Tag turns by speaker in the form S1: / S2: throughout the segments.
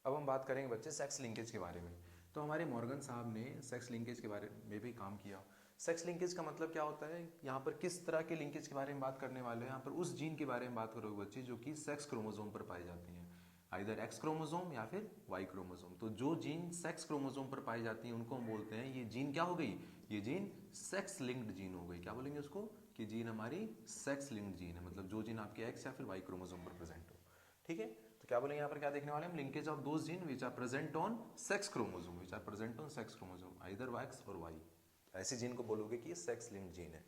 S1: अब हम बात करेंगे बच्चे सेक्स लिंकेज के बारे में। तो हमारे मॉर्गन साहब ने सेक्स लिंकेज के बारे में भी काम किया। सेक्स लिंकेज का मतलब क्या होता है, यहाँ पर किस तरह के लिंकेज के बारे में बात करने वाले हैं। यहाँ पर उस जीन के बारे में बात करोगे बच्चे जो कि सेक्स क्रोमोसोम पर पाई जाती हैं, आइदर एक्स क्रोमोसोम या फिर वाई क्रोमोसोम। तो जो जीन सेक्स क्रोमोसोम पर पाई जाती हैं उनको हम बोलते हैं ये जीन क्या हो गई, ये जीन सेक्स लिंक्ड जीन हो गई। क्या बोलेंगे उसको, कि जीन हमारी सेक्स लिंक्ड जीन है, मतलब जो जीन आपके एक्स या फिर वाई क्रोमोसोम पर प्रेजेंट हो। ठीक है, तो क्या बोलेंगे यहाँ पर, क्या देखने वाले हम, linkage of those gene which are present on sex chromosome, which are present on sex chromosome either X और वाई। ऐसे जीन को बोलोगे कि ये सेक्स लिंक्ड जीन है।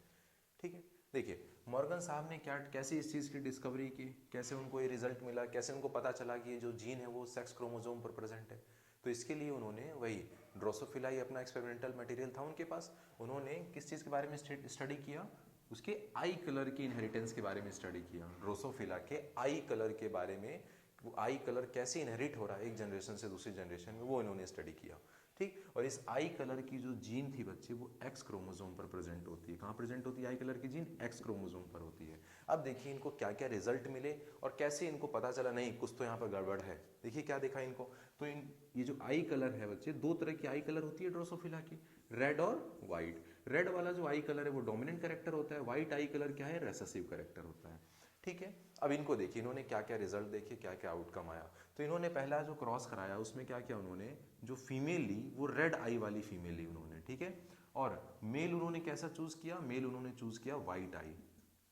S1: ठीक है, देखिए मॉर्गन साहब ने क्या कैसे इस चीज़ की डिस्कवरी की, कैसे उनको ये रिजल्ट मिला, कैसे उनको पता चला कि ये जो जीन है वो सेक्स क्रोमोसोम पर प्रेजेंट है। तो इसके लिए उन्होंने वही ड्रोसोफिला ही अपना एक्सपेरिमेंटल मटेरियल था उनके पास। उन्होंने किस चीज़ के बारे में स्टडी किया, उसके आई कलर की इनहेरिटेंस के बारे में स्टडी किया। ड्रोसोफिला के आई कलर के बारे में, वो आई कलर कैसे इनहेरिट हो रहा है एक जनरेशन से दूसरी जनरेशन में, वो इन्होंने स्टडी किया। ठीक, और इस आई कलर की जो जीन थी बच्चे वो एक्स क्रोमोसोम पर प्रेजेंट होती है। कहाँ प्रेजेंट होती है आई कलर की जीन, एक्स क्रोमोसोम पर होती है। अब देखिए इनको क्या क्या रिजल्ट मिले और कैसे इनको पता चला नहीं कुछ तो यहाँ पर गड़बड़ है। देखिए क्या देखा इनको, तो ये जो आई कलर है बच्चे, दो तरह की आई कलर होती है ड्रोसोफिला की, रेड और व्हाइट। रेड वाला जो आई कलर है वो डोमिनेंट कैरेक्टर होता है, व्हाइट आई कलर क्या है, रेसेसिव कैरेक्टर होता है। ठीक है, अब इनको देखिए इन्होंने क्या क्या रिजल्ट देखे, क्या क्या आउटकम आया। तो इन्होंने पहला जो क्रॉस कराया उसमें क्या किया उन्होंने, जो फीमेल ली वो रेड आई वाली फीमेल ली उन्होंने। ठीक है, और मेल उन्होंने कैसा चूज किया, मेल उन्होंने चूज किया व्हाइट आई,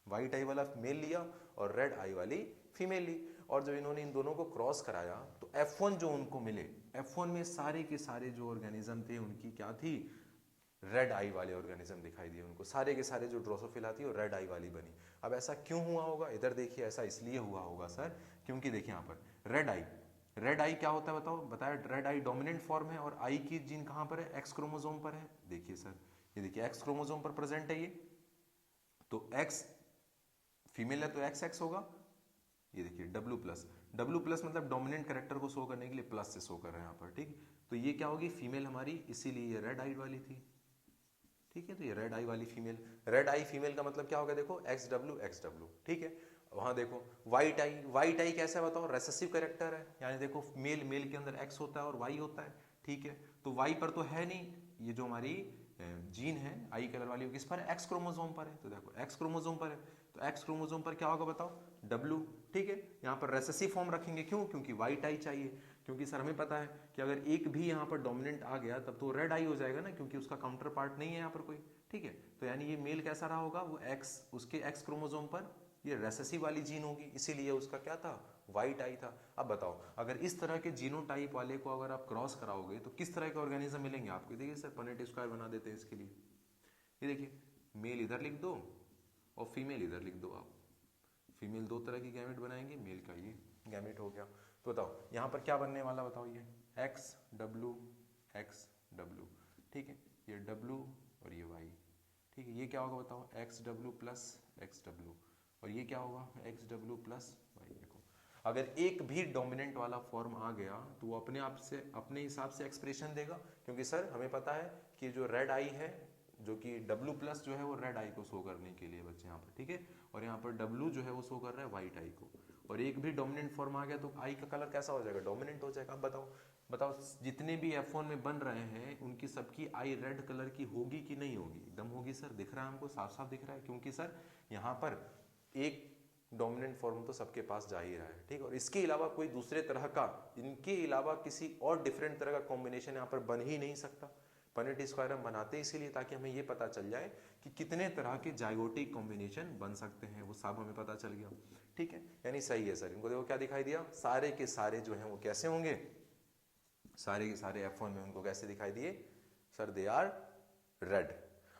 S1: व्हाइट आई वाला मेल लिया और रेड आई वाली फीमेल ली। और जब इन्होंने इन दोनों को क्रॉस कराया तो F1 जो उनको मिले, F1 में सारे के सारे जो ऑर्गेनिज्म थे उनकी क्या थी, रेड आई वाले ऑर्गेनिज्म दिखाई दिए उनको। सारे के सारे जो ड्रोसोफिला थी वो रेड आई वाली बनी। अब ऐसा क्यों हुआ होगा, इधर देखिए ऐसा इसलिए हुआ होगा सर, क्योंकि देखिए यहाँ पर रेड आई, रेड आई क्या होता है बताओ, बताया रेड आई डोमिनेंट फॉर्म है और आई की जीन कहाँ पर है, एक्स क्रोमोसोम पर है। देखिए सर, ये देखिए एक्स क्रोमोसोम पर प्रेजेंट है ये, तो एक्स फीमेल है तो एक्स एक्स होगा। ये देखिए डब्ल्यू प्लस, डब्ल्यू प्लस मतलब डोमिनेंट करेक्टर को शो करने के लिए प्लस से शो कर रहे हैं यहाँ पर। ठीक, तो ये क्या होगी, फीमेल हमारी, इसीलिए ये रेड आई वाली थी। ठीक है, तो ये रेड आई वाली फीमेल, रेड आई फीमेल का मतलब क्या होगा, देखो एक्स डब्ल्यू एक्स डब्ल्यू। ठीक है, वहां देखो व्हाइट आई, व्हाइट आई कैसा है बताओ, रेसेसिव कैरेक्टर है, यानी देखो मेल मेल के अंदर एक्स होता है और वाई होता है। ठीक है, तो वाई पर तो है नहीं, ये जो हमारी जीन है आई कलर वाली किस पर है, एक्स क्रोमोसोम पर है। तो देखो एक्स क्रोमोसोम पर है, तो एक्स क्रोमोसोम पर क्या होगा बताओ, डब्ल्यू। ठीक है, यहाँ पर रेसेसिव फॉर्म रखेंगे, क्यों, क्योंकि व्हाइट आई चाहिए। क्योंकि सर हमें पता है कि अगर एक भी यहाँ पर डोमिनेंट आ गया तब तो रेड आई हो जाएगा ना, क्योंकि उसका काउंटर पार्ट नहीं है यहाँ पर कोई। ठीक है, तो यानी ये मेल कैसा रहा होगा, वो एक्स, उसके एक्स क्रोमोसोम पर ये रेसेसिव वाली जीन होगी, इसीलिए उसका क्या था, व्हाइट आई था। अब बताओ अगर इस तरह के जीनोटाइप वाले को अगर आप क्रॉस कराओगे तो किस तरह के ऑर्गेनिज्म मिलेंगे आपको। देखिए सर पनेट स्क्वायर बना देते हैं इसके लिए, ये देखिए मेल इधर लिख दो और फीमेल इधर लिख दो आप। फीमेल दो तरह की गैमेट बनाएंगे, मेल का ये गैमेट हो गया। तो बताओ यहाँ पर क्या बनने वाला, बताओ ये एक्स डब्ल्यू एक्स डब्ल्यू। ठीक है, ये डब्ल्यू और ये वाई। ठीक है, ये क्या होगा बताओ, x W plus X W, और ये क्या होगा, एक्स डब्ल्यू प्लस वाई। देखो अगर एक भी डोमिनेंट वाला फॉर्म आ गया तो वो अपने आप से अपने हिसाब से एक्सप्रेशन देगा, क्योंकि सर हमें पता है कि जो रेड आई है, जो कि डब्ल्यू प्लस जो है वो रेड आई को शो करने के लिए बच्चे यहाँ पर। ठीक है, और यहाँ पर डब्ल्यू जो है वो शो कर रहा है व्हाइट आई को, और एक भी डोमिनेंट फॉर्म आ गया तो आई का कलर कैसा हो जाएगा, डोमिनेंट हो जाएगा। अब बताओ बताओ जितने भी F1 में बन रहे हैं उनकी सबकी आई रेड कलर की होगी कि नहीं होगी, एकदम होगी सर, दिख रहा है हमको, साफ साफ दिख रहा है, क्योंकि सर यहाँ पर एक डोमिनेंट फॉर्म तो सबके पास जा ही रहा है। ठीक, और इसके अलावा कोई दूसरे तरह का, इनके अलावा किसी और डिफरेंट तरह का कॉम्बिनेशन यहाँ पर बन ही नहीं सकता। पनेट स्क्वायर हम बनाते इसीलिए ताकि हमें ये पता चल जाए कि कितने तरह के जाइगोटिक कॉम्बिनेशन बन सकते हैं, वो सब हमें पता चल गया। ठीक है, यानी सही है सर, इनको देखो क्या दिखाई दिया, सारे के सारे जो हैं वो कैसे होंगे, सारे के सारे F1 में उनको कैसे दिखाई दिए सर, दे आर रेड।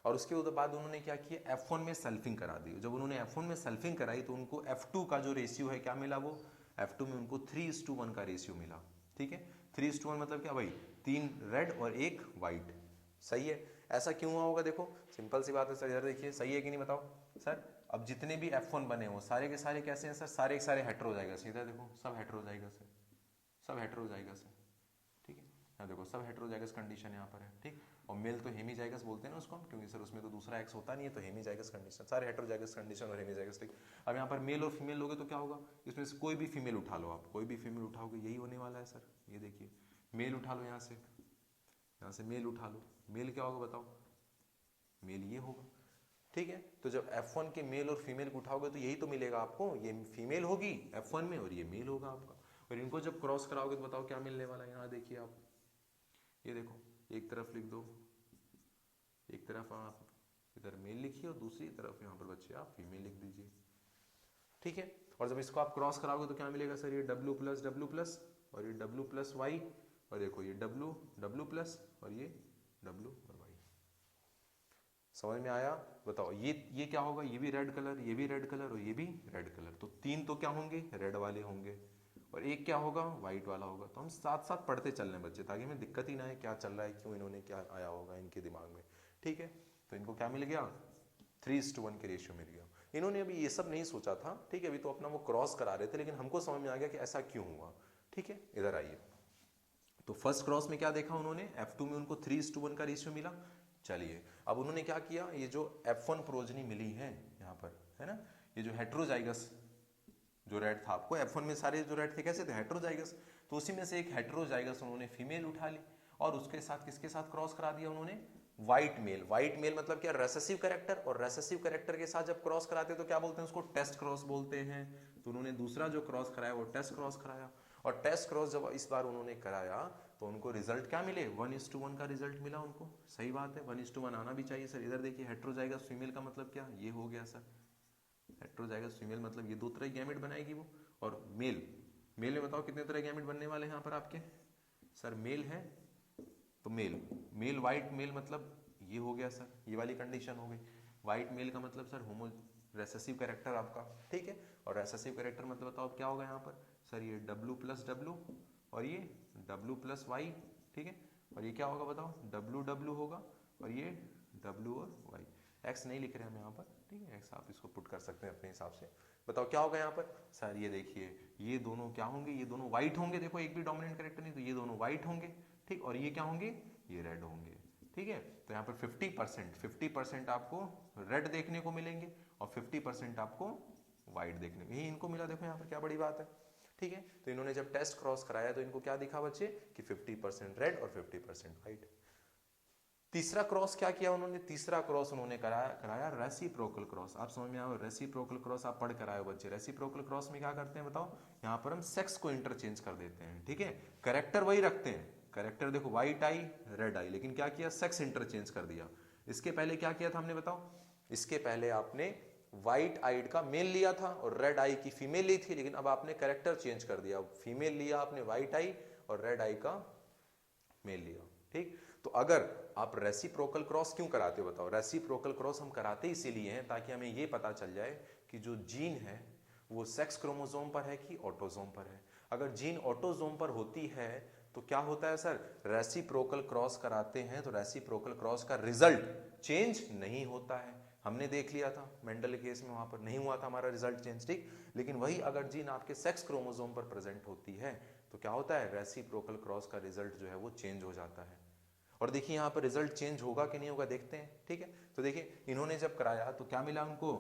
S1: और उसके बाद उन्होंने क्या किया, F1 में सल्फिंग करा दी। जब उन्होंने F1 में सल्फिंग कराई तो उनको F2 का जो रेशियो है क्या मिला, वो F2 में उनको 3:1 का रेशियो मिला। ठीक है, 3:1 मतलब क्या भाई, 3 रेड और 1 वाइट। सही है, ऐसा क्यों हुआ होगा, देखो सिंपल सी बात है सर, इधर देखिए सही है कि नहीं बताओ सर। अब जितने भी F1 बने वो सारे के सारे कैसे हैं सर, सारे के सारे हेटेरो हो जाएगा, सीधा देखो सब हेटेरो हो जाएगा सर, सब हेटेरो हो जाएगा सर। ठीक है, यहाँ देखो सब हेटेरोजाइगस कंडीशन यहाँ पर है, ठीक। और मेल तो हेमीजाइगस बोलते हैं ना उसको हम, क्योंकि सर उसमें तो दूसरा एक्स होता नहीं है, तो हेमीजाइगस कंडीशन, सारे हेटेरोजाइगस कंडीशन और हेमीजाइगस, ठीक। अब यहाँ पर मेल और फीमेल लोगे तो क्या होगा, इसमें से कोई भी फीमेल उठा लो आप, कोई भी फीमेल उठाओगे यही होने वाला है सर। ये देखिए मेल उठा लो, यहाँ से मेल उठा लो, मेल क्या होगा बताओ, मेल ये होगा, ठीक है। तो जब F1 के मेल और फीमेल को उठाओगे तो यही तो मिलेगा आपको, ये फीमेल होगी F1 में और ये मेल होगा आपका। और इनको जब क्रॉस कराओगे तो बताओ क्या मिलने वाला है। यहाँ देखिए आप, ये देखो एक तरफ लिख दो, एक तरफ आप इधर मेल लिखिए और दूसरी तरफ यहाँ पर बच्चे आप फीमेल लिख दीजिए, ठीक है। और जब इसको आप क्रॉस कराओगे तो क्या मिलेगा सर, ये W प्लस और ये W प्लस वाई, और देखो ये W प्लस और ये W और वाई। समझ में आया, बताओ ये क्या होगा, ये भी रेड कलर, ये भी रेड कलर और ये भी रेड कलर, तो तीन तो क्या होंगे, रेड वाले होंगे, और एक क्या होगा, व्हाइट वाला होगा। तो हम साथ साथ पढ़ते चल रहे हैं बच्चे, ताकि हमें दिक्कत ही ना आए क्या चल रहा है, क्यों इन्होंने क्या आया होगा इनके दिमाग में, ठीक है। तो इनको क्या मिल गया, 3:1 के रेशियो मिल गया। इन्होंने अभी ये सब नहीं सोचा था, ठीक है, अभी तो अपना वो क्रॉस करा रहे थे, लेकिन हमको समझ में आ गया कि ऐसा क्यों हुआ, ठीक है। इधर आइए, तो फर्स्ट क्रॉस में क्या देखा उन्होंने, F2 में उनको 3:1 का रेशियो मिला। चलिए अब उन्होंने क्या किया, ये जो F1 प्रोजनी मिली है यहाँ पर, है ना, ये जो हेटेरोजाइगस जो रेड था, आपको F1 में सारे जो रेड थे कैसे थे, हेटेरोजाइगस, तो उसी में से एक हेटेरोजाइगस उन्होंने फीमेल उठा ली और उसके साथ किसके साथ क्रॉस करा दिया उन्होंने, व्हाइट मेल। व्हाइट मेल मतलब क्या, रेसेसिव कैरेक्टर, और रेसेसिव कैरेक्टर के साथ जब क्रॉस कराते हैं तो क्या बोलते हैं उसको, टेस्ट क्रॉस बोलते हैं। तो उन्होंने दूसरा जो क्रॉस कराया वो टेस्ट क्रॉस कराया, और टेस्ट क्रॉस जब इस बार उन्होंने कराया तो उनको रिजल्ट क्या मिले, 1:1 का रिजल्ट मिला उनको। सही बात है, 1:1 आना भी चाहिए सर। इधर देखिए हेटेरोजाइगस फीमेल का मतलब क्या, ये हो गया सर, हेटेरोजाइगस फीमेल मतलब ये 2 तरह की गैमेट बनाएगी वो, और मेल मेल में बताओ कितने तरह के गैमेट बनने वाले हैं यहाँ पर आपके, सर मेल है तो मेल व्हाइट मेल मतलब ये हो गया सर, ये वाली कंडीशन हो गई। व्हाइट मेल का मतलब सर होमो रेसेसिव कैरेक्टर आपका, ठीक है। और रेसेसिव कैरेक्टर मतलब बताओ क्या होगा यहाँ पर सर, ये W प्लस W और ये W प्लस वाई, ठीक है। और ये क्या होगा बताओ, W होगा और ये W और Y। X नहीं लिख रहे हम यहाँ पर, ठीक है, X आप इसको पुट कर सकते हैं अपने हिसाब से। बताओ क्या होगा यहाँ पर सर, ये देखिए ये दोनों क्या होंगे, ये दोनों व्हाइट होंगे, देखो एक भी डोमिनेंट कैरेक्टर नहीं, तो ये दोनों व्हाइट होंगे, ठीक। और ये क्या होंगे, ये रेड होंगे, ठीक है। तो यहाँ पर 50% आपको रेड देखने को मिलेंगे और 50% आपको व्हाइट देखने को, यही इनको मिला। देखो यहाँ पर क्या बड़ी बात है, ठीक है। तो इन्होंने जब टेस्ट क्रॉस कराया तो इनको क्या दिखा बच्चे कि 50% रेड और 50% व्हाइट। तीसरा क्रॉस क्या किया उन्होंने, तीसरा क्रॉस उन्होंने कराया रेसिप्रोकल क्रॉस। आप समझ में आओ, रेसिप्रोकल क्रॉस आप पढ़ कर आए हो बच्चे। रेसिप्रोकल क्रॉस में क्या करते हैं बताओ, यहाँ पर हम सेक्स को इंटरचेंज कर देते हैं, ठीक है। कैरेक्टर वही रखते हैं, कैरेक्टर देखो व्हाइट आई रेड आई, लेकिन क्या किया, सेक्स इंटरचेंज कर दिया। इसके पहले क्या किया था हमने बताओ, इसके पहले आपने व्हाइट आइड का मेल लिया था और रेड आई की फीमेल ली थी, लेकिन अब आपने कैरेक्टर चेंज कर दिया, फीमेल लिया आपने व्हाइट आई और रेड आई का मेल लिया, ठीक। तो अगर आप रेसिप्रोकल क्रॉस क्यों कराते हो बताओ, रेसिप्रोकल क्रॉस हम कराते इसीलिए हैं ताकि हमें ये पता चल जाए कि जो जीन है वो सेक्स क्रोमोसोम पर है कि ऑटोसोम पर है। अगर जीन ऑटोसोम पर होती है तो क्या होता है सर, रेसिप्रोकल क्रॉस कराते हैं तो रेसिप्रोकल क्रॉस का रिजल्ट चेंज नहीं होता है। हमने देख लिया था मेंडल केस में, वहां पर नहीं हुआ था हमारा रिजल्ट चेंज, ठीक। लेकिन वही अगर जीन आपके सेक्स क्रोमोसोम पर प्रेजेंट होती है तो क्या होता है, रेसिप्रोकल क्रॉस का रिजल्ट जो है वो चेंज हो जाता है। और देखिए यहाँ पर रिजल्ट चेंज होगा कि नहीं होगा देखते हैं, ठीक है। तो देखिए इन्होंने जब कराया तो क्या मिला उनको,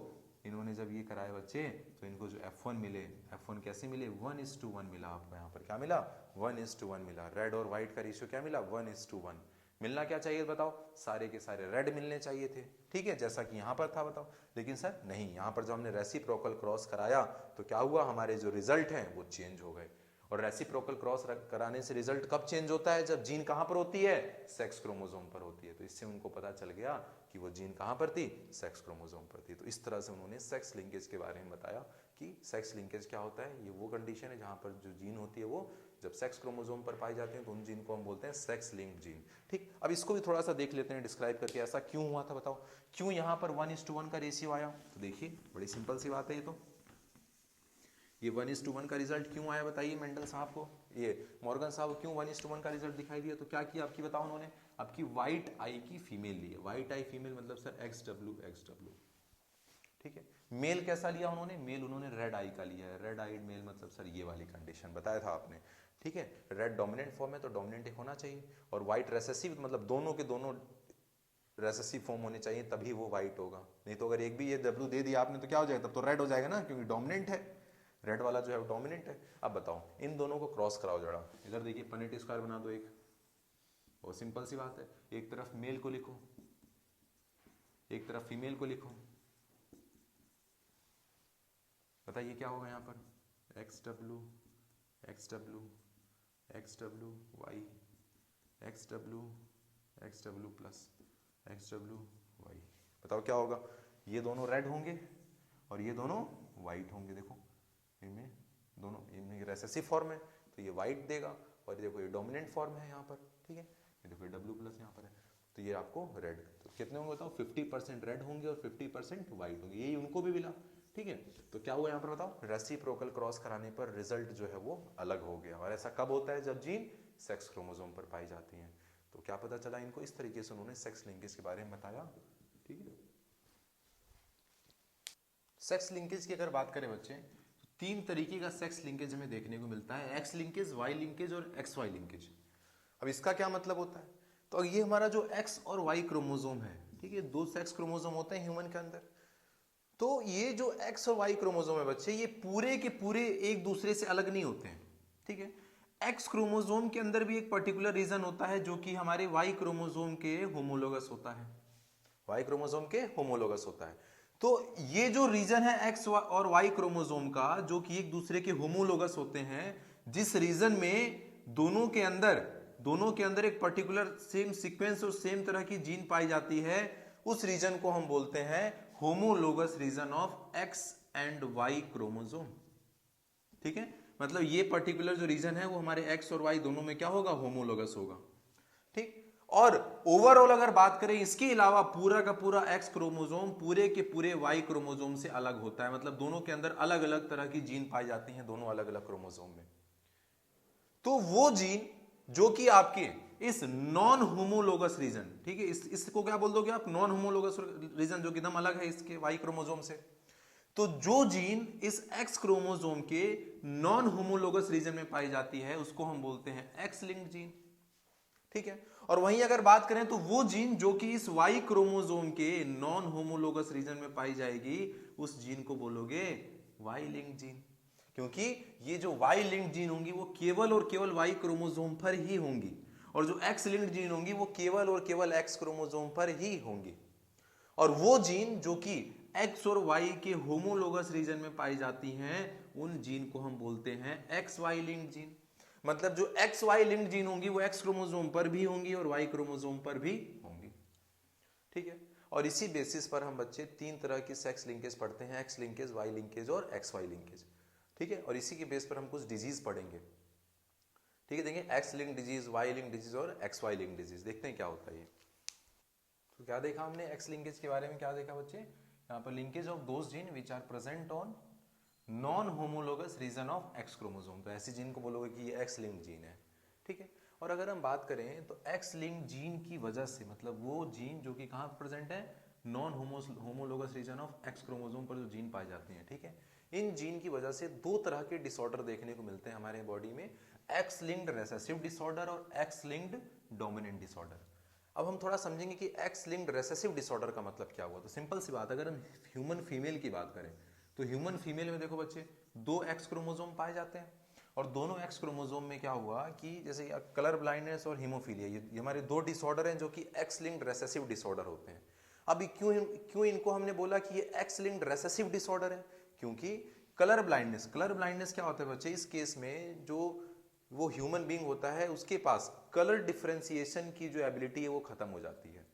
S1: इन्होंने जब ये कराया बच्चे तो इनको जो F1 मिले, F1 कैसे मिले, 1:1 मिला आपको। यहाँ पर क्या मिला, 1:1 मिला। रेड और व्हाइट का रेशियो क्या मिला, 1:1। मिलना क्या चाहिए बताओ, सारे के सारे रेड मिलने चाहिए थे, ठीक है, जैसा कि यहाँ पर था बताओ। लेकिन सर नहीं, यहाँ पर जब हमने रेसिप्रोकल क्रॉस कराया तो क्या हुआ, हमारे जो रिजल्ट हैं वो चेंज हो गए। और रेसिप्रोकल क्रॉस कराने से रिजल्ट कब चेंज होता है, जब जीन कहां पर होती है, सेक्स क्रोमोसोम पर होती है। तो इससे उनको पता चल गया कि वो जीन कहां पर थी, सेक्स क्रोमोसोम पर थी। तो इस तरह से उन्होंने सेक्स लिंकेज के बारे में बताया कि सेक्स लिंकेज क्या होता है। ये वो कंडीशन है जहां पर जो जीन होती है वो जब सेक्स क्रोमोसोम पर पाई जाते हैं तो उन जीन को हम बोलते हैं सेक्स लिंक्ड जीन, ठीक। अब इसको भी थोड़ा सा देख लेते हैं डिस्क्राइब करके, ऐसा क्यों हुआ था बताओ, क्यों यहाँ पर 1:1 का रेशियो आया। तो देखिए बड़ी सिंपल सी बात है, ये 1:1 का रिजल्ट क्यों आया बताइए मेंडल साहब को, ये मॉर्गन साहब क्यों 1:1 का रिजल्ट दिखाई दिया। तो क्या किया आपकी बताओ उन्होंने, आपकी व्हाइट आई की फीमेल ली है। व्हाइट आई फीमेल मतलब सर XW, ठीक है। मेल कैसा लिया उन्होंने, मेल उन्होंने रेड आई का लिया है। रेड आइड मेल मतलब सर ये वाली कंडीशन बताया था आपने, ठीक है, रेड डोमिनेंट फॉर्म है तो डोमिनेंट एक होना चाहिए, और व्हाइट रेसेसिव मतलब दोनों के दोनों रेसेसिव फॉर्म होने चाहिए तभी वो व्हाइट होगा। नहीं तो अगर एक भी ये W दे दिया आपने तो क्या हो जाएगा, तब तो रेड हो जाएगा ना, क्योंकि डोमिनेंट है, रेड वाला जो है वो डोमिनेंट है। अब बताओ इन दोनों को क्रॉस कराओ जरा, इधर देखिए पनेट स्क्वायर बना दो एक, वो सिंपल सी बात है, एक तरफ मेल को लिखो एक तरफ फीमेल को लिखो, बताइए क्या होगा यहाँ पर, X W X W X W Y X W plus X W Y, बताओ क्या होगा, ये दोनों रेड होंगे और ये दोनों वाइट होंगे। देखो इनमें दोनों, इनमें रेसेसिव फॉर्म है तो ये वाइट देगा, और ये देखो ये डोमिनेंट फॉर्म है यहाँ पर, ठीक है, ये देखो डब्ल्यू प्लस यहाँ पर है तो ये आपको रेड, तो कितने होंगे बताओ, 50% रेड होंगे और 50% वाइट होंगे, यही उनको भी मिला, ठीक है। तो क्या हुआ यहाँ पर बताओ, रेसिप्रोकल क्रॉस कराने पर रिजल्ट जो है वो अलग हो गया। और ऐसा कब होता है, जब जीन सेक्स क्रोमोसोम पर पाई जाती हैं। तो क्या पता चला इनको, इस तरीके से उन्होंने सेक्स लिंकेज के बारे में बताया, ठीक है। सेक्स लिंकेज की अगर बात करें बच्चे, तो 3 तरीके का सेक्स लिंकेज हमें देखने को मिलता है, एक्स लिंकेज, वाई लिंकेज और एक्स वाई लिंकेज। अब इसका क्या मतलब होता है, तो ये हमारा जो एक्स और वाई क्रोमोसोम है, ठीक है, 2 सेक्स क्रोमोसोम होते हैं ह्यूमन के अंदर। तो ये जो एक्स और वाई क्रोमोसोम है बच्चे, ये पूरे के पूरे एक दूसरे से अलग नहीं होते हैं, ठीक है। एक्स क्रोमोसोम के अंदर भी एक पर्टिकुलर रीजन होता है जो कि हमारे वाई क्रोमोसोम के होमोलोगस होता है, वाई क्रोमोसोम के होमोलोगस होता है। तो ये जो रीजन है एक्स और वाई क्रोमोसोम का, जो कि एक दूसरे के होमोलोगस होते हैं, जिस रीजन में दोनों के अंदर एक पर्टिकुलर सेम सीक्वेंस और सेम तरह की जीन पाई जाती है, उस रीजन को हम बोलते हैं homologous region of X and Y chromosome, ठीक है। मतलब ये पर्टिकुलर जो रीजन है वो हमारे एक्स और वाई दोनों में क्या होगा, होमोलोगस होगा, ठीक। और ओवरऑल अगर बात करें, इसके अलावा पूरा का पूरा एक्स क्रोमोसोम पूरे के पूरे वाई क्रोमोसोम से अलग होता है, मतलब दोनों के अंदर अलग अलग तरह की जीन पाई जाती हैं दोनों अलग अलग क्रोमोसोम में। तो वो जीन जो कि आपके इस नॉन होमोलोगस रीजन, ठीक है, इसको क्या बोल दोगे आप, नॉन होमोलोगस रीजन, जो कि एकदम अलग है इसके वाई क्रोमोसोम से। तो जो जीन इस एक्स क्रोमोसोम के नॉन होमोलोगस रीजन में पाई जाती है उसको हम बोलते हैं एक्स लिंक्ड जीन, ठीक है। और वहीं अगर बात करें तो वो जीन जो कि इस वाई क्रोमोसोम के नॉन होमोलोगस रीजन में पाई जाएगी, उस जीन को बोलोगे वाई लिंक्ड जीन, क्योंकि ये जो वाई लिंक्ड जीन होंगी वो केवल और केवल वाई क्रोमोसोम पर ही होंगी, और जो एक्स लिंक्ड जीन होंगी वो केवल और केवल एक्स क्रोमोसोम पर ही होंगी। और वो जीन जो कि एक्स और वाई के होमोलोगस रीजन में पाई जाती हैं, उन जीन को हम बोलते हैं एक्स वाई लिंक्ड जीन। मतलब जो एक्स वाई लिंक्ड जीन होंगी वो एक्स क्रोमोसोम पर भी होंगी और वाई क्रोमोसोम पर भी होंगी, ठीक है। और इसी बेसिस पर हम बच्चे 3 तरह की सेक्स लिंकेज पढ़ते हैं, एक्स लिंकेज, वाई लिंकेज और एक्स वाई लिंकेज, ठीक है। और इसी के बेस पर हम कुछ डिजीज पढ़ेंगे, ठीक है, देखेंगे X link disease, Y link disease और एक्स वाई लिंक डिजीज, देखते हैं क्या होता है ये। तो क्या देखा हमने एक्स लिंकेज के बारे में, क्या देखा बच्चे, यहाँ पर linkage of those gene which are present on non homologous region of X chromosome, तो ऐसी जीन को बोलोगे कि ये एक्स लिंक्ड जीन है, ठीक है। और अगर हम बात करें तो एक्स लिंक्ड जीन की वजह से, मतलब वो जीन जो कि कहाँ प्रेजेंट है, non homologous region of X chromosome पर जो जीन पाए जाते हैं, ठीक है, इन जीन की वजह से 2 तरह के डिसऑर्डर देखने को मिलते हैं हमारे बॉडी में, एक्स लिंक्ड रेसेसिव डिसऑर्डर और एक्स लिंक्ड डोमिनेंट डिसऑर्डर। अब हम थोड़ा समझेंगे कि एक्स लिंक्ड रेसेसिव डिसऑर्डर का मतलब क्या हुआ। तो सिंपल सी बात, अगर हम ह्यूमन फीमेल की बात करें तो ह्यूमन फीमेल में देखो बच्चे 2 एक्स क्रोमोसोम पाए जाते हैं, और दोनों एक्स क्रोमोसोम में क्या हुआ कि जैसे कलर ब्लाइंडनेस और हीमोफीलिया, ये हमारे 2 डिसऑर्डर हैं जो कि एक्स लिंक्ड रेसेसिव डिसऑर्डर होते हैं। अब क्यों इनको हमने बोला कि ये एक्स लिंक्ड रेसेसिव डिसऑर्डर है, क्योंकि कलर ब्लाइंडनेस क्या होता है बच्चे, इस केस में जो वो ह्यूमन बीइंग होता है उसके पास कलर डिफरेंशिएशन की जो एबिलिटी है वो खत्म हो जाती है।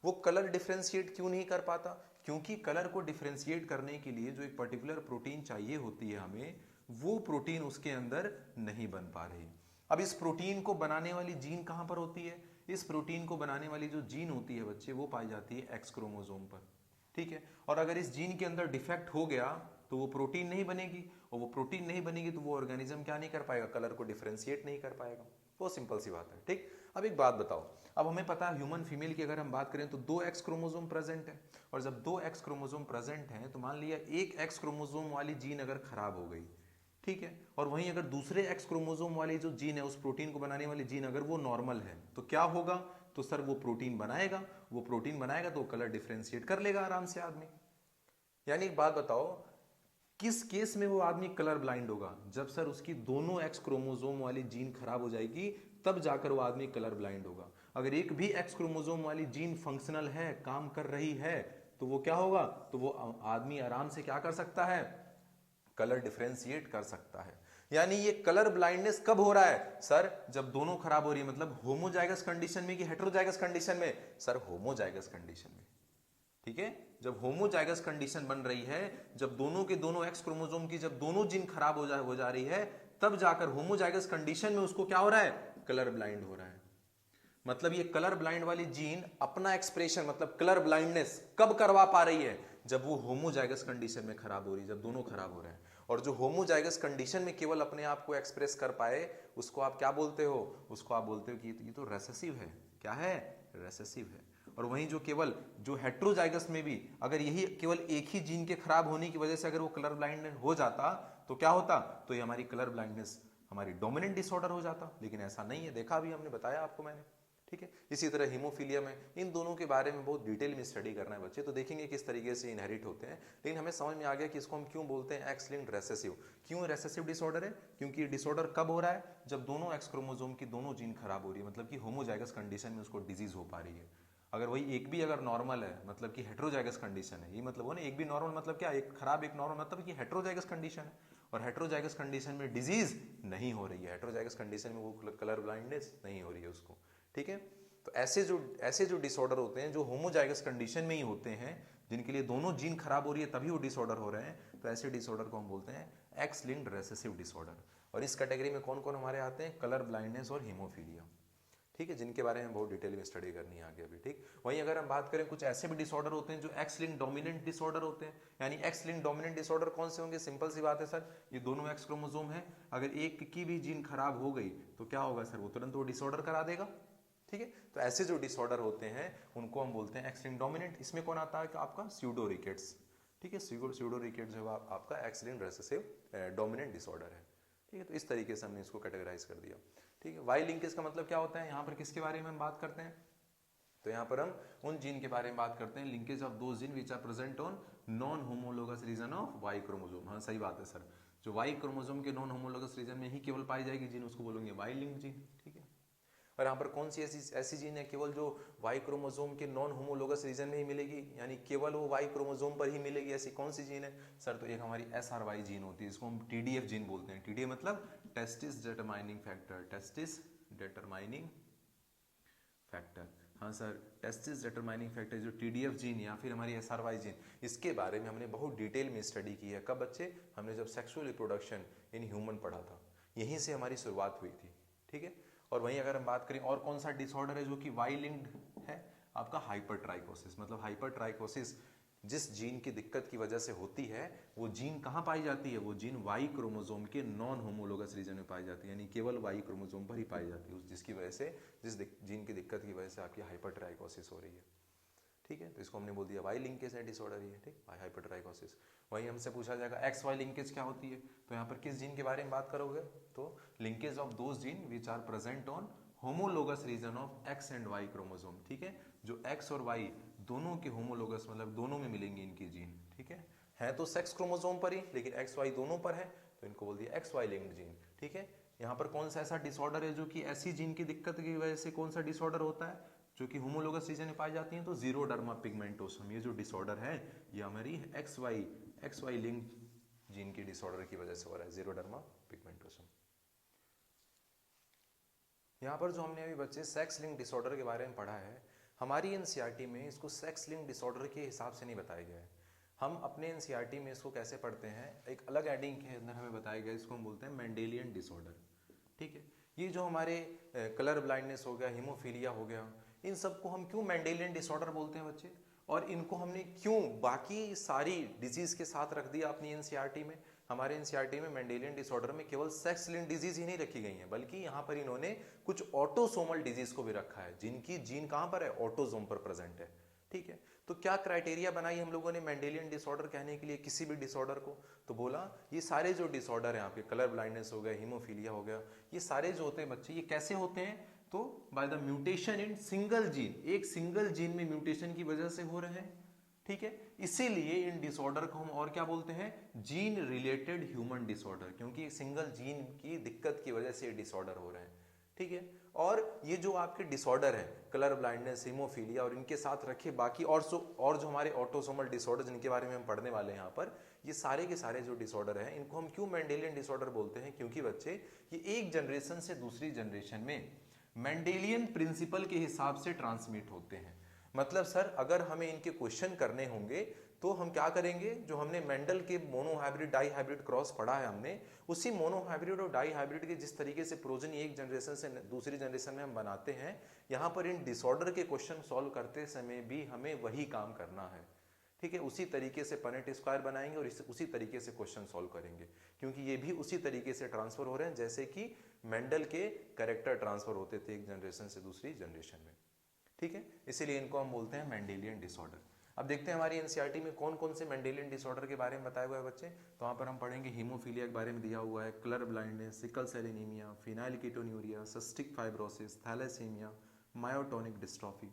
S1: वो कलर डिफरेंशिएट क्यों नहीं कर पाता, क्योंकि कलर को डिफरेंशिएट करने के लिए जो एक पर्टिकुलर प्रोटीन चाहिए होती है हमें, वो प्रोटीन उसके अंदर नहीं बन पा रही। अब इस प्रोटीन को बनाने वाली जीन कहां पर होती है, इस प्रोटीन को बनाने वाली जो जीन होती है बच्चे, वो पाई जाती है एक्स क्रोमोसोम पर, ठीक है। और अगर इस जीन के अंदर डिफेक्ट हो गया तो वो प्रोटीन नहीं बनेगी, और वो प्रोटीन नहीं बनेगी तो वो ऑर्गेनिज्म क्या नहीं कर पाएगा, कलर को डिफरेंशिएट नहीं कर पाएगा। वो सिंपल सी बात है, ठीक। अब एक बात बताओ, अब हमें पता है ह्यूमन फीमेल की अगर हम बात करें तो 2 एक्स क्रोमोसोम प्रेजेंट है, और जब 2 एक्स क्रोमोसोम प्रेजेंट हैं तो मान लिया एक एक्स क्रोमोसोम वाली जीन अगर खराब हो गई, ठीक है। और वहीं अगर दूसरे एक्स क्रोमोसोम वाली जो जीन है, उस प्रोटीन को बनाने वाली जीन अगर वो नॉर्मल है तो क्या होगा, तो सर वो प्रोटीन बनाएगा, वो प्रोटीन बनाएगा तो कलर डिफरेंशिएट कर लेगा आराम से आदमी। यानी एक बात बताओ, किस केस में वो आदमी कलर ब्लाइंड होगा, जब सर उसकी दोनों एक्स क्रोमोसोम वाली जीन खराब हो जाएगी, तब जाकर वो आदमी कलर ब्लाइंड होगा। अगर एक भी एक्स क्रोमोसोम वाली जीन फंक्शनल है, काम कर रही है, तो वो क्या होगा, तो वो आदमी आराम से क्या कर सकता है, कलर डिफरेंशिएट कर सकता है। यानी ये कलर ब्लाइंडनेस कब हो रहा है सर, जब दोनों खराब हो रही है, मतलब होमोजाइगस कंडीशन में कि हेटेरोजाइगस कंडीशन में, सर होमोजाइगस कंडीशन में। ठीक है, जब होमोजाइगस कंडीशन बन रही है, जब दोनों के दोनों एक्स क्रोमोसोम की जब दोनों जीन खराब हो जा रही है, तब जाकर होमोजाइगस कंडीशन में उसको क्या हो रहा है, कलर ब्लाइंड हो रहा है। मतलब ये कलर ब्लाइंड वाली जीन अपना एक्सप्रेशन, मतलब कलर ब्लाइंडनेस कब करवा पा रही है, जब वो होमोजाइगस कंडीशन में खराब हो रही है, जब दोनों खराब हो रहे हैं। और जो होमोजाइगस कंडीशन में केवल अपने आप को एक्सप्रेस कर पाए, उसको आप क्या बोलते हो, उसको आप बोलते हो कि ये तो रेसेसिव है। क्या है, रेसेसिव है। और वहीं जो केवल जो हेट्रोजाइगस में भी अगर यही केवल एक ही जीन के खराब होने की वजह से अगर वो कलर ब्लाइंड हो जाता, तो क्या होता, तो ये हमारी कलर ब्लाइंडनेस हमारी डोमिनेंट डिसऑर्डर हो जाता। लेकिन ऐसा नहीं है, देखा अभी हमने बताया आपको मैंने। ठीक है, इसी तरह हीमोफीलिया में, इन दोनों के बारे में बहुत डिटेल में स्टडी करना है बच्चे, तो देखेंगे किस तरीके से इनहेरिट होते हैं। लेकिन हमें समझ में आ गया कि इसको हम क्यों बोलते हैं एक्स लिंक्ड रेसेसिव। क्यों रेसेसिव डिसऑर्डर है, क्योंकि डिसऑर्डर कब हो रहा है, जब दोनों एक्स क्रोमोसोम की दोनों जीन खराब हो रही है, मतलब कि होमोजाइगस कंडीशन में उसको डिजीज हो पा रही है। अगर वही एक भी अगर नॉर्मल है, मतलब कि हेट्रोजाइगस कंडीशन है, ये मतलब वो ना, एक भी नॉर्मल मतलब क्या, एक खराब एक नॉर्मल, मतलब कि हेट्रोजाइगस कंडीशन है। और हेट्रोजाइगस कंडीशन में डिजीज नहीं हो रही है, हेट्रोजाइगस कंडीशन में वो कलर ब्लाइंडनेस नहीं हो रही है उसको। ठीक है, तो ऐसे जो डिसऑर्डर होते हैं, जो होमोजाइगस कंडीशन में ही होते हैं, जिनके लिए दोनों जीन खराब हो रही है तभी वो डिसऑर्डर हो रहे हैं, तो ऐसे डिसऑर्डर को हम बोलते हैं एक्स लिंक्ड रेसेसिव डिसऑर्डर। और इस कैटेगरी में कौन कौन हमारे आते हैं, कलर ब्लाइंडनेस और हीमोफीलिया। ठीक है, जिनके बारे में बहुत डिटेल में स्टडी करनी है आगे अभी। ठीक, वहीं अगर हम बात करें, कुछ ऐसे भी डिसऑर्डर होते हैं जो एक्स लिंक्ड डोमिनेंट डिसऑर्डर होते हैं। यानी एक्स लिंक्ड डोमिनेंट डिसऑर्डर कौन से होंगे, सिंपल सी बात है सर, ये दोनों एक्स क्रोमोसोम है, अगर एक की भी जीन खराब हो गई तो क्या होगा सर, वो तुरंत वो डिसऑर्डर करा देगा। ठीक है, तो ऐसे जो डिसऑर्डर होते हैं उनको हम बोलते हैं एक्स लिंक्ड डोमिनेंट। इसमें कौन आता है कि आपका स्यूडो रिकेट्स। ठीक है, स्यूडो रिकेट्स जो आपका x linked recessive dominant disorder है। ठीक है, तो इस तरीके से हमने इसको कैटेगराइज कर दिया। ठीक है, वाई लिंकेज का मतलब क्या होता है, यहाँ पर किसके बारे में हम बात करते हैं, तो यहाँ पर हम उन जीन के बारे में बात करते हैं, linkage of those gene which are present on non homologous region of Y chromosome. हाँ सही बात है सर, जो वाई क्रोमोसोम के नॉन होमोलोगस रीजन में ही केवल पाई जाएगी जीन, उसको बोलेंगे वाई लिंक जीन। ठीक है, और यहाँ पर कौन सी ऐसी जीन है केवल जो वाई क्रोमोसोम के नॉन होमोलोगस रीजन में ही मिलेगी, यानी केवल वो वाई क्रोमोसोम पर ही मिलेगी, ऐसी कौन सी जीन है सर, तो एक हमारी SRY जीन होती है, इसको हम TDF जीन बोलते हैं। TDF मतलब testis determining factor, testis determining factor. हाँ सर, टेस्टिस डिटरमाइनिंग फैक्टर जो TDF जीन या फिर हमारी SRY जीन, इसके बारे में हमने बहुत डिटेल में स्टडी की है। कब बच्चे, हमने जब सेक्सुअल रिप्रोडक्शन इन ह्यूमन पढ़ा था, यहीं से हमारी शुरुआत हुई थी। ठीक है, और वहीं अगर हम बात करें और कौन सा डिसऑर्डर है जो कि वाई लिंक्ड है, आपका हाइपरट्राइकोसिस। मतलब हाइपरट्राइकोसिस जिस जीन की दिक्कत की वजह से होती है, वो जीन कहाँ पाई जाती है, वो जीन वाई क्रोमोसोम के नॉन होमोलोगस रीजन में पाई जाती है, यानी केवल वाई क्रोमोसोम पर ही पाई जाती है, जिसकी वजह से, जिस जीन की दिक्कत की वजह से आपकी हाइपरट्राइकोसिस हो रही है। ठीक है, तो इसको हमने बोल दिया वाई लिंकेज है डिसऑर्डर ही है। ठीक, वाई हाइपरट्राइकोसिस। वहीं हमसे पूछा जाएगा एक्स वाई लिंकेज क्या होती है, तो यहाँ पर किस जीन के बारे में बात करोगे, तो linkage of those gene which are present on homologous region of X and Y chromosome. ठीक है, जो एक्स और वाई दोनों के होमोलोगस मतलब दोनों में मिलेंगे इनकी जीन। ठीक है तो सेक्स क्रोमोसोम पर ही, लेकिन एक्स वाई दोनों पर है, तो इनको बोल दिया एक्स वाई लिंक्ड जीन। ठीक है, यहाँ पर कौन सा ऐसा डिसऑर्डर है जो कि ऐसी जीन की दिक्कत की वजह से कौन सा डिसऑर्डर होता है, जो कि होमोलोगस रीजन में पाई जाती हैं, तो जीरोडर्मा पिगमेंटोसम। ये जो डिसऑर्डर है ये हमारी एक्स वाई लिंक्ड जीन की डिसऑर्डर की वजह से हो रहा है, जीरोडर्मा पिगमेंटोसम। यहाँ पर जो हमने अभी बच्चे सेक्स लिंक डिसऑर्डर के बारे में पढ़ा है, हमारी एनसीईआरटी में इसको सेक्स लिंक डिसऑर्डर के हिसाब से नहीं बताया गया है। हम अपने एनसीईआरटी में इसको कैसे पढ़ते हैं, एक अलग हेडिंग के अंदर हमें बताया गया, इसको हम बोलते हैं मेंडेलियन डिसऑर्डर। ठीक है, ये जो हमारे कलर ब्लाइंडनेस हो गया, हीमोफीलिया हो गया, इन सबको हम क्यों मेंडेलियन डिसऑर्डर बोलते हैं बच्चे, और इनको हमने क्यों बाकी सारी डिजीज के साथ रख दिया अपनी एनसीईआरटी में। हमारे एनसीईआरटी में मेंडेलियन डिसऑर्डर में केवल सेक्स लिंक्ड डिजीज ही नहीं रखी गई है, बल्कि यहाँ पर इन्होंने कुछ ऑटोसोमल डिजीज को भी रखा है, जिनकी जीन कहाँ पर है, ऑटोसोम पर प्रेजेंट है। ठीक है, तो क्या क्राइटेरिया बनाई हम लोगों ने मेंडेलियन डिसऑर्डर कहने के लिए किसी भी डिसऑर्डर को? तो बोला ये सारे जो डिसऑर्डर हैं आपके, कलर ब्लाइंडनेस हो गया, हीमोफीलिया हो गया, ये सारे जो होते हैं बच्चे, ये कैसे होते हैं? तो by the mutation in single gene, एक सिंगल जीन में म्यूटेशन की वजह से हो रहे हैं। ठीक है, इसीलिए इन डिसऑर्डर को हम और क्या बोलते हैं? जीन रिलेटेड ह्यूमन डिसऑर्डर, क्योंकि सिंगल जीन की दिक्कत की वजह से ये डिसऑर्डर हो रहे हैं। ठीक है, और ये जो आपके डिसऑर्डर है, कलर ब्लाइंडनेस, हीमोफीलिया, और इनके साथ रखे बाकी और जो हमारे ऑटोसोमल डिसऑर्डर जिनके बारे में हम पढ़ने वाले हैं यहाँ पर, ये सारे के सारे जो डिसऑर्डर हैं, इनको हम क्यों मेंडेलियन डिसऑर्डर बोलते हैं? क्योंकि बच्चे ये एक जनरेशन से दूसरी जनरेशन में मेंडेलियन प्रिंसिपल के हिसाब से ट्रांसमिट होते हैं। मतलब सर अगर हमें इनके क्वेश्चन करने होंगे तो हम क्या करेंगे? जो हमने मेंडल के मोनोहाइब्रिड डाई हाइब्रिड क्रॉस पढ़ा है हमने, उसी मोनोहाइब्रिड और डाई हाइब्रिड के जिस तरीके से प्रोजनी एक जनरेशन से दूसरी जनरेशन में हम बनाते हैं, यहाँ पर इन डिसऑर्डर के क्वेश्चन सॉल्व करते समय भी हमें वही काम करना है। ठीक है, उसी तरीके से पनेट स्क्वायर बनाएंगे और उसी तरीके से क्वेश्चन सॉल्व करेंगे, क्योंकि ये भी उसी तरीके से ट्रांसफर हो रहे हैं जैसे कि मेंडल के कैरेक्टर ट्रांसफर होते थे एक जनरेशन से दूसरी जनरेशन में। ठीक है, इसीलिए इनको हम बोलते हैं मेंडेलियन डिसऑर्डर। अब देखते हैं हमारी एनसीईआरटी में कौन कौन से मेंडेलियन डिसऑर्डर के बारे में बताया हुआ है बच्चे। तो वहाँ पर हम पढ़ेंगे हीमोफीलिया के बारे में दिया हुआ है, colour blindness, sickle cell anaemia, phenylketonuria, cystic fibrosis, thalassemia, myotonic dystrophy.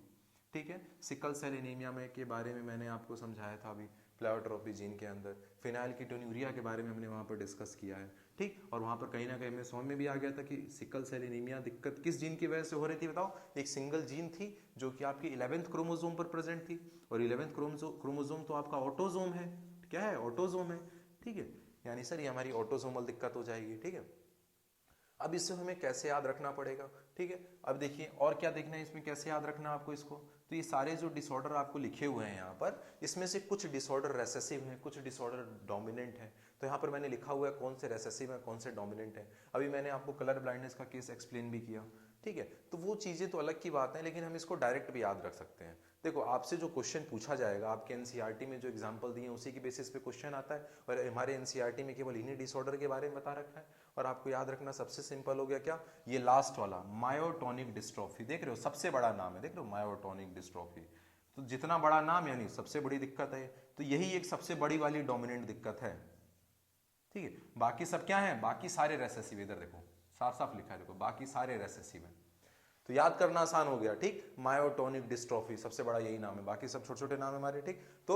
S1: ठीक है, सिकल सेल एनीमिया में के बारे में मैंने आपको समझाया था अभी, प्लायोट्रोपी जीन के अंदर। फिनाइलकीटोन्यूरिया के बारे में हमने वहाँ पर डिस्कस किया है। ठीक, और वहाँ पर कहीं ना कहीं हमें समझ में भी आ गया था कि सिकल सेल एनीमिया दिक्कत किस जीन की वजह से हो रही थी बताओ? एक सिंगल जीन थी जो कि आपकी 11th क्रोमोसोम पर प्रेजेंट थी, और 11th क्रोमोसोम तो आपका ऑटोसोम है। क्या है? ऑटोसोम है। ठीक है, यानी सर ये हमारी ऑटोसोमल दिक्कत हो जाएगी। ठीक है, अब इससे हमें कैसे याद रखना पड़ेगा? ठीक है, अब देखिए और क्या देखना है इसमें, कैसे याद रखना आपको इसको। तो ये सारे जो डिसऑर्डर आपको लिखे हुए हैं यहाँ पर, इसमें से कुछ डिसऑर्डर रेसेसिव हैं, कुछ डिसऑर्डर डोमिनेंट है। तो यहाँ पर मैंने लिखा हुआ है कौन से रेसेसिव है, कौन से डोमिनेंट है। अभी मैंने आपको कलर ब्लाइंडनेस का केस एक्सप्लेन भी किया। ठीक है, तो वो चीज़ें तो अलग की बात है, लेकिन हम इसको डायरेक्ट भी याद रख सकते हैं। देखो आपसे जो क्वेश्चन पूछा जाएगा, आपके एनसीईआरटी में जो एग्जांपल दिए हैं उसी की बेसिस पे क्वेश्चन आता है, और हमारे एनसीईआरटी में केवल इन्हीं डिसऑर्डर के बारे में बता रखा है। और आपको याद रखना सबसे सिंपल हो गया क्या? ये लास्ट वाला मायोटोनिक डिस्ट्रॉफी, देख रहे हो सबसे बड़ा नाम है, देख रहे हो मायोटोनिक डिस्ट्रॉफी। तो जितना बड़ा नाम यानी सबसे बड़ी दिक्कत है, तो यही एक सबसे बड़ी वाली डोमिनेंट दिक्कत है। ठीक है, बाकी सब क्या है? बाकी सारे रेसेसिव, इधर देखो साफ साफ लिखा है, देखो बाकी सारे रेसेसिव है। तो याद करना आसान हो गया। ठीक, मायोटोनिक डिस्ट्रॉफी सबसे बड़ा यही नाम है, बाकी सब छोटे छोटे नाम है हमारे। ठीक, तो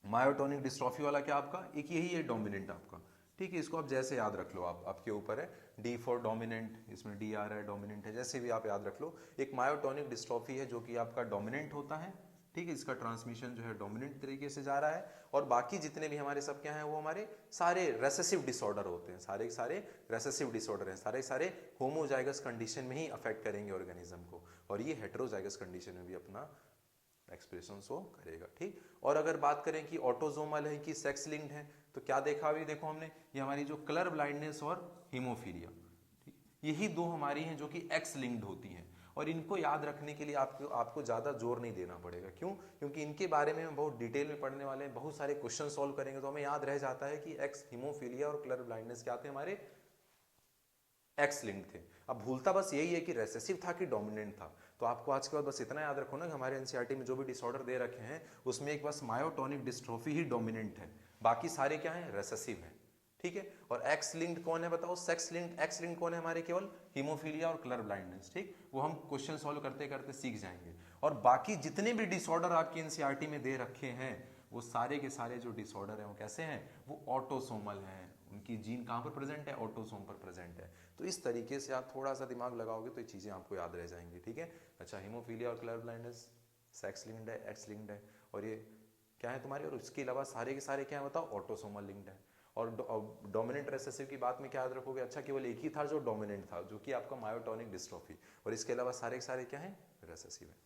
S1: मायोटोनिक डिस्ट्रॉफी वाला क्या आपका एक यही है डोमिनेंट आपका। ठीक है, इसको आप जैसे याद रख लो, आप आपके ऊपर है। डी फॉर डोमिनेंट, इसमें डी आ रहा है, डोमिनेंट है, जैसे भी आप याद रख लो। एक मायोटोनिक डिस्ट्रॉफी है जो कि आपका डोमिनेंट होता है। ठीक है, इसका ट्रांसमिशन जो है डोमिनेंट तरीके से जा रहा है, और बाकी जितने भी हमारे सब क्या हैं वो हमारे सारे रेसेसिव डिसऑर्डर होते हैं, सारे सारे रेसेसिव डिसऑर्डर हैं, सारे सारे होमोजाइगस कंडीशन में ही अफेक्ट करेंगे ऑर्गेनिज्म को, और ये हेटेरोजाइगस कंडीशन में भी अपना एक्सप्रेशन शो करेगा। ठीक, और अगर बात करें कि ऑटोजोमल है कि सेक्स लिंक्ड है, तो क्या देखा अभी देखो हमने, ये हमारी जो कलर ब्लाइंडनेस और हीमोफीलिया, ठीक, यही दो हमारी हैं जो कि एक्स लिंक्ड होती हैं। और इनको याद रखने के लिए आपको ज़्यादा जोर नहीं देना पड़ेगा। क्यों? क्योंकि इनके बारे में हम बहुत डिटेल में पढ़ने वाले हैं, बहुत सारे क्वेश्चन सॉल्व करेंगे, तो हमें याद रह जाता है कि एक्स हीमोफीलिया और कलर ब्लाइंडनेस क्या थे? हमारे एक्स लिंक थे। अब भूलता बस यही है कि रेसेसिव था कि डोमिनेंट था। तो आपको आज के बाद बस इतना याद रखो ना कि हमारे एनसीईआरटी में जो भी डिसऑर्डर दे रखे हैं उसमें एक बस मायोटोनिक डिस्ट्रोफी ही डोमिनेंट है, बाकी सारे क्या हैं? रेसेसिव हैं। ठीक है, और एक्स लिंक्ड कौन है बताओ? सेक्स लिंक्ड, एक्स लिंक्ड कौन है हमारे? केवल हीमोफीलिया और कलर ब्लाइंडनेस। ठीक, वो हम क्वेश्चन सॉल्व करते करते सीख जाएंगे। और बाकी जितने भी डिसऑर्डर आपकी एनसीईआरटी में दे रखे हैं वो सारे के सारे जो डिसऑर्डर हैं वो कैसे हैं? वो ऑटोसोमल हैं। उनकी जीन कहाँ पर प्रेजेंट है? ऑटोसोम पर प्रेजेंट है। तो इस तरीके से आप थोड़ा सा दिमाग लगाओगे तो ये चीज़ें आपको याद रह जाएंगी। ठीक है, अच्छा, हीमोफीलिया और कलर ब्लाइंडनेस सेक्स लिंक्ड है, एक्स लिंक्ड है, और ये क्या है तुम्हारे? और उसके अलावा सारे के सारे क्या है बताओ? ऑटोसोमल लिंक्ड है। और डोमिनेंट रेसेसिव की बात में क्या याद रखोगे? अच्छा, केवल एक ही था जो डोमिनेंट था, जो कि आपका मायोटोनिक डिस्ट्रॉफी, और इसके अलावा सारे के सारे क्या है? रेसेसिव है।